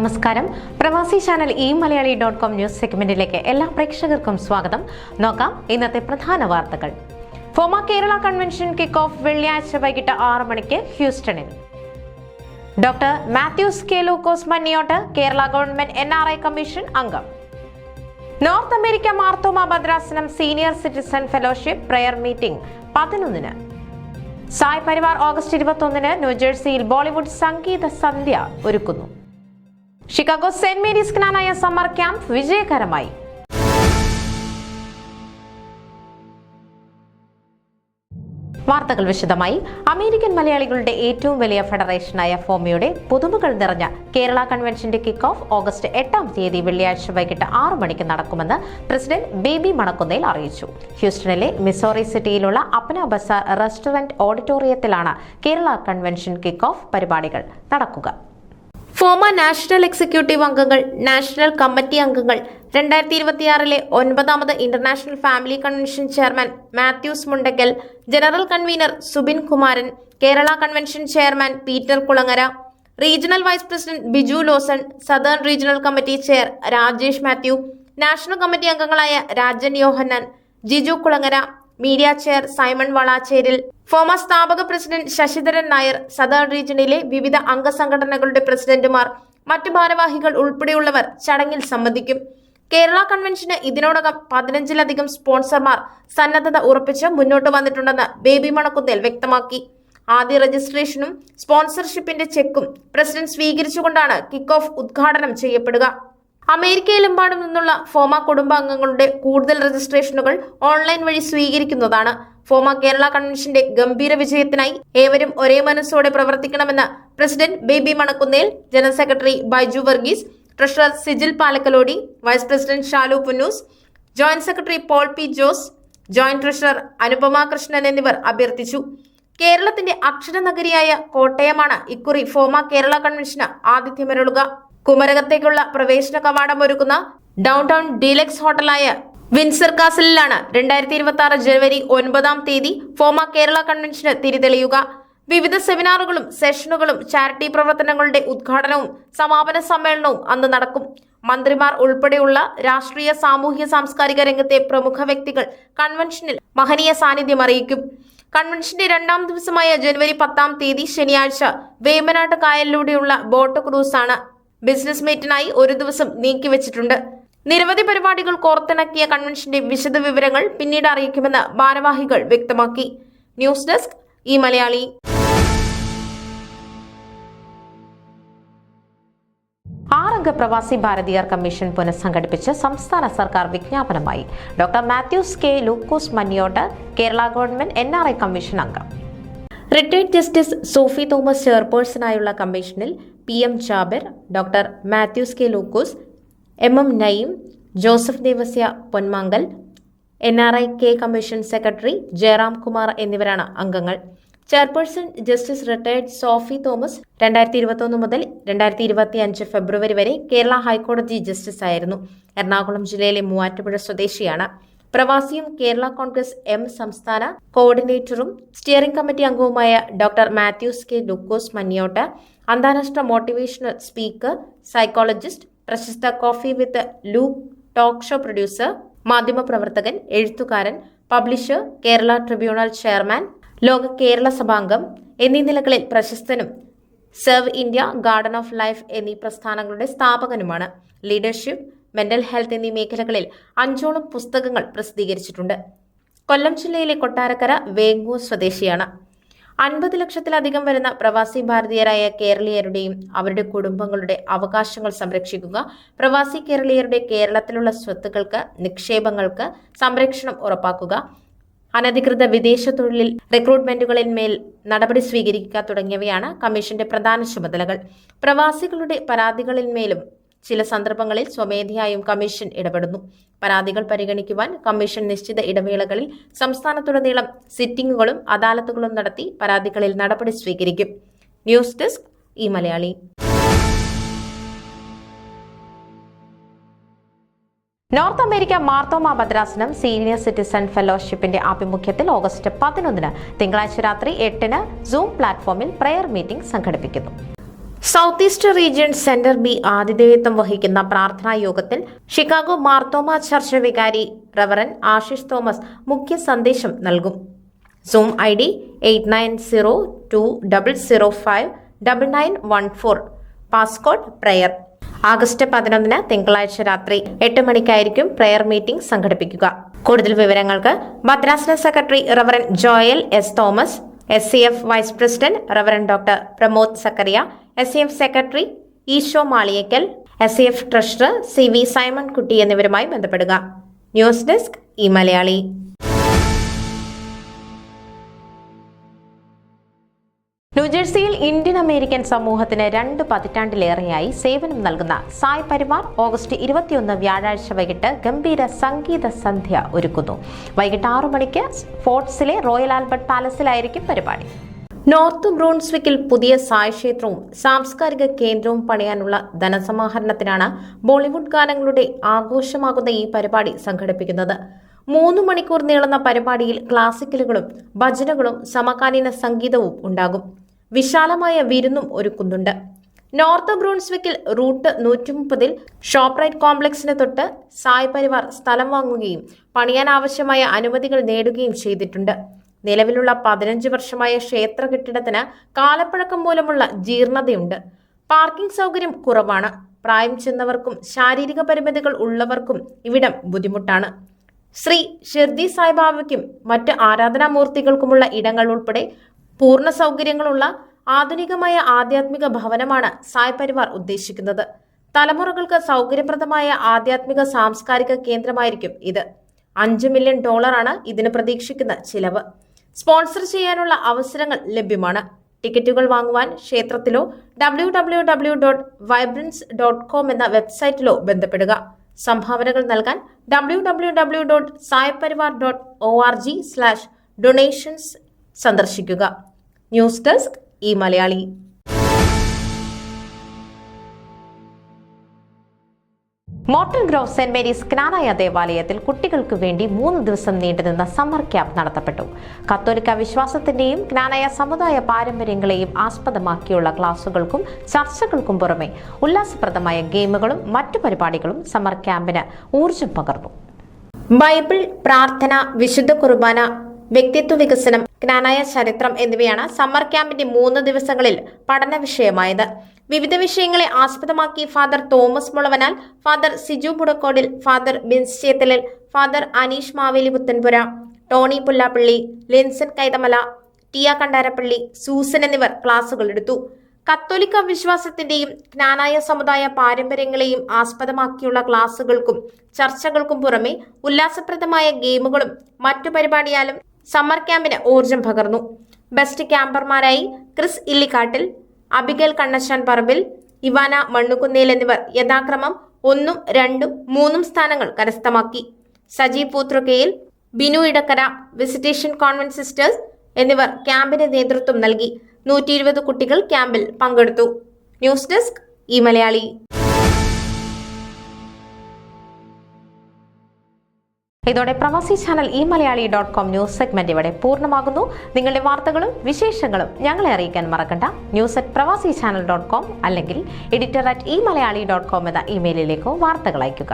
നമസ്കാരം. പ്രവാസി channel മലയാളി.com news സെഗ്മെന്റിലേക്ക് എല്ലാ പ്രേക്ഷകർക്കും സ്വാഗതം. നോക്കാം ഇന്നത്തെ പ്രധാന വാർത്തകൾ. FOMAA Kerala convention kick off വെള്ളിയാഴ്ച വൈകിട്ട് 6 മണിക്ക് ഹ്യൂസ്റ്റണിൽ. Doctor Mathews K Lukose Manniyot Kerala government NRI commission അംഗം. നോർത്ത് അമേരിക്ക മാർത്തോമ ഭദ്രാസനം senior citizen fellowship prayer meeting 11-ന്. സായ് പരിവാർ ഓഗസ്റ്റ് 21-ന് ന്യൂജേഴ്സിയിൽ ബോളിവുഡ് സംഗീത സന്ധ്യ ഒരുക്കുന്നു. Chicago Saint Mary's Knanaya summer camp വിജയകരമായി. വാർത്തകൾ വിശദമായി. അമേരിക്കൻ മലയാളികളുടെ ഏറ്റവും വലിയ ഫെഡറേഷനായ ഫോമയുടെ പുതുമകൾ നിറഞ്ഞ കേരള കൺവെൻഷന്റെ കിക്ക് ഓഫ് ഓഗസ്റ്റ് 8-ാം തീയതി വെള്ളിയാഴ്ച വൈകിട്ട് 6 മണിക്ക് നടക്കുമെന്ന് പ്രസിഡന്റ് ബേബി മണക്കുന്നേൽ അറിയിച്ചു. ഹ്യൂസ്റ്റണിലെ മിസോറി സിറ്റിയിലുള്ള അപ്ന ബസാർ റെസ്റ്റോറന്റ് ഓഡിറ്റോറിയത്തിലാണ് കേരള കൺവെൻഷൻ കിക്ക് ഓഫ് പരിപാടികൾ നടക്കുക. ഫോമ നാഷണൽ എക്സിക്യൂട്ടീവ് അംഗങ്ങൾ, നാഷണൽ കമ്മിറ്റി അംഗങ്ങൾ, 2026-ലെ 9ാമത് international family convention chairman Mathews Mundackal, general convener Subin Kumaran, Kerala convention chairman Peter Kulangara, regional vice president Biju Lawson, southern regional committee chair Rajesh Mathew, national committee അംഗങ്ങളായ Rajan Yohannan, Jiju Kulangara, media chair Simon Valacheril, FOMAA സ്ഥാപക പ്രസിഡന്റ് ശശിധരൻ നായർ, സദേൺ റീജിയണിലെ വിവിധ അംഗസംഘടനകളുടെ പ്രസിഡന്റുമാർ, മറ്റു ഭാരവാഹികൾ ഉൾപ്പെടെയുള്ളവർ ചടങ്ങിൽ സംബന്ധിക്കും. കേരള കൺവെൻഷന് ഇതിനോടകം 15-ലധികം സ്പോൺസർമാർ സന്നദ്ധത ഉറപ്പിച്ച് മുന്നോട്ട് വന്നിട്ടുണ്ടെന്ന് ബേബി മണക്കുന്നേൽ വ്യക്തമാക്കി. ആദ്യ രജിസ്ട്രേഷനും സ്പോൺസർഷിപ്പിന്റെ ചെക്കും പ്രസിഡന്റ് സ്വീകരിച്ചുകൊണ്ടാണ് കിക്ക് ഓഫ് ഉദ്ഘാടനം ചെയ്യപ്പെടുക. അമേരിക്കയിലെമ്പാടും നിന്നുള്ള ഫോമ കുടുംബാംഗങ്ങളുടെ കൂടുതൽ രജിസ്ട്രേഷനുകൾ ഓൺലൈൻ വഴി സ്വീകരിക്കുന്നതാണ്. ഫോമ കേരള കൺവെൻഷന്റെ ഗംഭീര വിജയത്തിനായി ഏവരും ഒരേ മനസ്സോടെ പ്രവർത്തിക്കണമെന്ന് president Baby Manakkunnel, general secretary Baiju Varghese, treasurer Sijil Palakkalody, vice president Shalu Punnoose, joint secretary Paul P Jose, joint treasurer Anupama Krishnan എന്നിവർ അഭ്യർത്ഥിച്ചു. കേരളത്തിന്റെ അക്ഷരനഗരിയായ കോട്ടയമാണ് ഇക്കുറി ഫോമ കേരള കൺവെൻഷന് ആതിഥ്യമരുളുക. കുമരകത്തേക്കുള്ള പ്രവേശന കവാടം ഒരുക്കുന്ന ഡൗൺ ടൗൺ ഡീലക്സ് ഹോട്ടലായ വിൻസർ കാസലിലാണ് 2026 ജനുവരി 9-ാം തീയതി ഫോമ കേരള കൺവെൻഷന് തിരിതെളിയുക. വിവിധ സെമിനാറുകളും സെഷനുകളും ചാരിറ്റി പ്രവർത്തനങ്ങളുടെ ഉദ്ഘാടനവും സമാപന സമ്മേളനവും അന്ന് നടക്കും. മന്ത്രിമാർ ഉൾപ്പെടെയുള്ള രാഷ്ട്രീയ, സാമൂഹ്യ, സാംസ്കാരിക രംഗത്തെ പ്രമുഖ വ്യക്തികൾ കൺവെൻഷനിൽ മഹനീയ സാന്നിധ്യം അറിയിക്കും. കൺവെൻഷന്റെ 2-ാം ദിവസമായ ജനുവരി 10-ാം തീയതി ശനിയാഴ്ച വേമ്പനാട്ട് കായലിലൂടെയുള്ള ബോട്ട് ക്രൂസാണ് ബിസിനസ് മീറ്റിനായി ഒരു ദിവസം നീക്കിവച്ചിട്ടുണ്ട്. നിരവധി പരിപാടികൾ കോർത്തിണക്കിയ കൺവെൻഷന്റെ വിശദ വിവരങ്ങൾ പിന്നീട് അറിയിക്കുമെന്ന് ഭാരവാഹികൾ വ്യക്തമാക്കി. News desk Malayali. ആറംഗ പ്രവാസി ഭാരതീയർ കമ്മീഷൻ പുനഃസംഘടിപ്പിച്ച് സംസ്ഥാന സർക്കാർ വിജ്ഞാപനമായി. Doctor Mathews K Lukose Manniyot Kerala government NRI commission അംഗം. റിട്ടയർഡ് ജസ്റ്റിസ് സോഫി തോമസ് ചെയർപേഴ്സണായുള്ള കമ്മീഷനിൽ PM Jabir, doctor Mathews K Lukose, MM Naeem, Joseph Devasia Ponmankal, NRI K commission secretary Jayaram Kumar എന്നിവരാണ് അംഗങ്ങൾ. Chairperson justice retired Sophie Thomas 2021 മുതൽ 2025 ഫെബ്രുവരി വരെ കേരള ഹൈക്കോടതി ജസ്റ്റിസ് ആയിരുന്നു. എറണാകുളം ജില്ലയിലെ മൂവാറ്റുപുഴ സ്വദേശിയാണ്. പ്രവാസിയും കേരള കോൺഗ്രസ് M സംസ്ഥാന കോർഡിനേറ്ററും സ്റ്റിയറിംഗ് കമ്മിറ്റി അംഗവുമായ ഡോക്ടർ മാത്യൂസ് കെ ലൂക്കോസ് മന്നിയോട്ട് അന്താരാഷ്ട്ര മോട്ടിവേഷണൽ സ്പീക്കർ, സൈക്കോളജിസ്റ്റ്, പ്രശസ്ത coffee with Luke talk show producer, മാധ്യമപ്രവർത്തകൻ, എഴുത്തുകാരൻ, പബ്ലിഷർ, കേരള ട്രിബ്യൂണൽ ചെയർമാൻ, ലോക കേരള സഭാംഗം എന്നീ നിലകളിൽ പ്രശസ്തനും serve India, garden of life എന്നീ പ്രസ്ഥാനങ്ങളുടെ സ്ഥാപകനുമാണ്. ലീഡർഷിപ്പ്, മെന്റൽ ഹെൽത്ത് എന്നീ മേഖലകളിൽ 5ഓളം പുസ്തകങ്ങൾ പ്രസിദ്ധീകരിച്ചിട്ടുണ്ട്. കൊല്ലം ജില്ലയിലെ കൊട്ടാരക്കര വേങ്ങൂർ സ്വദേശിയാണ്. 50 ലക്ഷത്തിലധികം വരുന്ന പ്രവാസി ഭാരതീയരായ കേരളീയരുടെയും അവരുടെ കുടുംബങ്ങളുടെ അവകാശങ്ങൾ സംരക്ഷിക്കുക, പ്രവാസി കേരളീയരുടെ കേരളത്തിലുള്ള സ്വത്തുക്കൾക്ക്, നിക്ഷേപങ്ങൾക്ക് സംരക്ഷണം ഉറപ്പാക്കുക, അനധികൃത വിദേശ തൊഴിലിൽ റിക്രൂട്ട്മെന്റുകളിന്മേൽ നടപടി സ്വീകരിക്കുക തുടങ്ങിയവയാണ് കമ്മീഷന്റെ പ്രധാന ചുമതലകൾ. പ്രവാസികളുടെ പരാതികളിന്മേലും ചില സന്ദർഭങ്ങളിൽ സ്വമേധയായും കമ്മീഷൻ ഇടപെടുന്നു. പരാതികൾ പരിഗണിക്കുവാൻ കമ്മീഷൻ നിശ്ചിത ഇടവേളകളിൽ സംസ്ഥാനത്തുടനീളം സിറ്റിംഗുകളും അദാലത്തുകളും നടത്തി പരാതികളിൽ നടപടി സ്വീകരിക്കും. News desk Malayali. North America Marthoma ഭദ്രാസനം സീനിയർ സിറ്റിസൺ ഫെലോഷിപ്പിന്റെ ആഭിമുഖ്യത്തിൽ ഓഗസ്റ്റ് 11-ന് തിങ്കളാഴ്ച രാത്രി 8-ന് സൂം പ്ലാറ്റ്ഫോമിൽ പ്രയർ മീറ്റിംഗ് സംഘടിപ്പിക്കുന്നു. South east region centre B ആതിഥേയത്വം വഹിക്കുന്ന പ്രാർത്ഥനാ യോഗത്തിൽ ഷിക്കാഗോ മാർത്തോമ ചർച്ച് വികാരി റവറൻ ആശിഷ് തോമസ് മുഖ്യ സന്ദേശം നൽകും. Zoom ID 8902059914. Passcode prayer. August 11 തിങ്കളാഴ്ച രാത്രി 8 മണിക്കായിരിക്കും പ്രയർ മീറ്റിംഗ് സംഘടിപ്പിക്കുക. കൂടുതൽ വിവരങ്ങൾക്ക് ഭദ്രാസന secretary Reverend Joel S Thomas, SCF vice president Reverend doctor Pramod Zachariah, SCF secretary Esho Maliyekkal, SCF treasurer CV Simon Kutty എന്നിവരുമായി ബന്ധപ്പെടുക. News desk E Malayali. ന്യൂജേഴ്സിയിൽ Indian American സമൂഹത്തിന് 2 പതിറ്റാണ്ടിലേറെയായി സേവനം നൽകുന്ന സായ് പരിവാർ ഓഗസ്റ്റ് 21 വ്യാഴാഴ്ച വൈകിട്ട് ഗംഭീര സംഗീത സന്ധ്യ ഒരുക്കുന്നു. വൈകിട്ട് 6 മണിക്ക് ഫോർട്സിലെ റോയൽ ആൽബർട്ട് പാലസിലായിരിക്കും പരിപാടി. നോർത്ത് ബ്രൂൺസ്വിക്കിൽ പുതിയ സായ് ക്ഷേത്രവും സാംസ്കാരിക കേന്ദ്രവും പണിയാനുള്ള ധനസമാഹരണത്തിനാണ് ബോളിവുഡ് ഗാനങ്ങളുടെ ആഘോഷമാകുന്ന ഈ പരിപാടി സംഘടിപ്പിക്കുന്നത്. 3 മണിക്കൂർ നീളുന്ന പരിപാടിയിൽ ക്ലാസിക്കലുകളും ഭജനകളും സമകാലീന സംഗീതവും ഉണ്ടാകും. വിശാലമായ വിരുന്നും ഒരുക്കുന്നുണ്ട്. നോർത്ത് ബ്രൂൺസ്വിക്കിൽ റൂട്ട് 130 ഷോപ്രൈറ്റ് കോംപ്ലക്സിന് തൊട്ട് സായ് പരിവാർ സ്ഥലം വാങ്ങുകയും പണിയാൻ ആവശ്യമായ അനുമതികൾ നേടുകയും ചെയ്തിട്ടുണ്ട്. നിലവിലുള്ള 15 വർഷമായ ക്ഷേത്ര കെട്ടിടത്തിന് കാലപ്പഴക്കം മൂലമുള്ള ജീർണതയുണ്ട്. പാർക്കിംഗ് സൗകര്യം കുറവാണ്. പ്രായം ചെന്നവർക്കും ശാരീരിക പരിമിതികൾ ഉള്ളവർക്കും ഇവിടം ബുദ്ധിമുട്ടാണ്. ശ്രീ ഷിർദി സായിബാബയ്ക്കും മറ്റ് ആരാധനാമൂർത്തികൾക്കുമുള്ള ഇടങ്ങൾ ഉൾപ്പെടെ പൂർണ്ണ സൗകര്യങ്ങളുള്ള ആധുനികമായ ആധ്യാത്മിക ഭവനമാണ് സായ് പരിവാർ ഉദ്ദേശിക്കുന്നത്. തലമുറകൾക്ക് സൗകര്യപ്രദമായ ആധ്യാത്മിക സാംസ്കാരിക കേന്ദ്രമായിരിക്കും ഇത്. $5 മില്യൺ ഇതിന് പ്രതീക്ഷിക്കുന്ന ചിലവ്. സ്പോൺസർ ചെയ്യാനുള്ള അവസരങ്ങൾ ലഭ്യമാണ്. ടിക്കറ്റുകൾ വാങ്ങുവാൻ ക്ഷേത്രത്തിലോ www.vibrance.com എന്ന വെബ്സൈറ്റിലോ ബന്ധപ്പെടുക. സംഭാവനകൾ നൽകാൻ www.saiparivar.org/donations സന്ദർശിക്കുക. News desk E Malayalee. Morton Grove Saint Mary's Knanaya ദേവാലയത്തിൽ കുട്ടികൾക്ക് വേണ്ടി 3 ദിവസം നീണ്ടുനിന്ന സമ്മർ ക്യാമ്പ് നടത്തപ്പെട്ടു. കത്തോലിക്ക വിശ്വാസത്തിന്റെയും ക്നാനായ സമുദായ പാരമ്പര്യങ്ങളെയും ആസ്പദമാക്കിയുള്ള ക്ലാസുകൾക്കും ചർച്ചകൾക്കും പുറമെ ഉല്ലാസപ്രദമായ ഗെയിമുകളും മറ്റു പരിപാടികളും സമ്മർ ക്യാമ്പിന് ഊർജം പകർന്നു. ബൈബിൾ, പ്രാർത്ഥന, വിശുദ്ധ കുർബാന, വ്യക്തിത്വ വികസനം, ക്നാനായ ചരിത്രം എന്നിവയാണ് സമ്മർ ക്യാമ്പിന്റെ 3 ദിവസങ്ങളിൽ പഠന വിഷയമായത്. വിവിധ വിഷയങ്ങളെ ആസ്പദമാക്കി father Thomas Mulavanal, father Siju Mudakkodil, father Bins Chethalil, father Aneesh Maveli Puthenpura, Tony Pullappally, Linson Kaithamala, Tia Kandarappally, Susan എന്നിവർ ക്ലാസുകൾ എടുത്തു. കത്തോലിക്ക വിശ്വാസത്തിന്റെയും ക്നാനായ സമുദായ പാരമ്പര്യങ്ങളെയും ആസ്പദമാക്കിയുള്ള ക്ലാസുകൾക്കും ചർച്ചകൾക്കും പുറമെ ഉല്ലാസപ്രദമായ ഗെയിമുകളും മറ്റു പരിപാടിയാലും സമ്മർ ക്യാമ്പിന് ഊർജം പകർന്നു. ബെസ്റ്റ് ക്യാമ്പർമാരായി ക്രിസ് ഇല്ലിക്കാട്ടിൽ, അബിഗേൽ കണ്ണശാൻ പറമ്പിൽ, ഇവാന മണ്ണുകുന്നേൽ എന്നിവർ യഥാക്രമം 1, 2, 3 സ്ഥാനങ്ങൾ കരസ്ഥമാക്കി. Sajeev Poothrukayil, Binu Edakkara, visitation convent sisters എന്നിവർ ക്യാമ്പിന് നേതൃത്വം നൽകി. 120 കുട്ടികൾ ക്യാമ്പിൽ പങ്കെടുത്തു. News desk E Malayali. ഇതോടെ പ്രവാസി ചാനൽ eMalayali.com ന്യൂസ് സെഗ്മെന്റ് ഇവിടെ പൂർണ്ണമാകുന്നു. നിങ്ങളുടെ വാർത്തകളും വിശേഷങ്ങളും ഞങ്ങളെ അറിയിക്കാൻ മറക്കണ്ട. news@pravasichannel.com അല്ലെങ്കിൽ editor@eMalayali.com എന്ന ഇമെയിലിലേക്കോ വാർത്തകൾ അയയ്ക്കുക.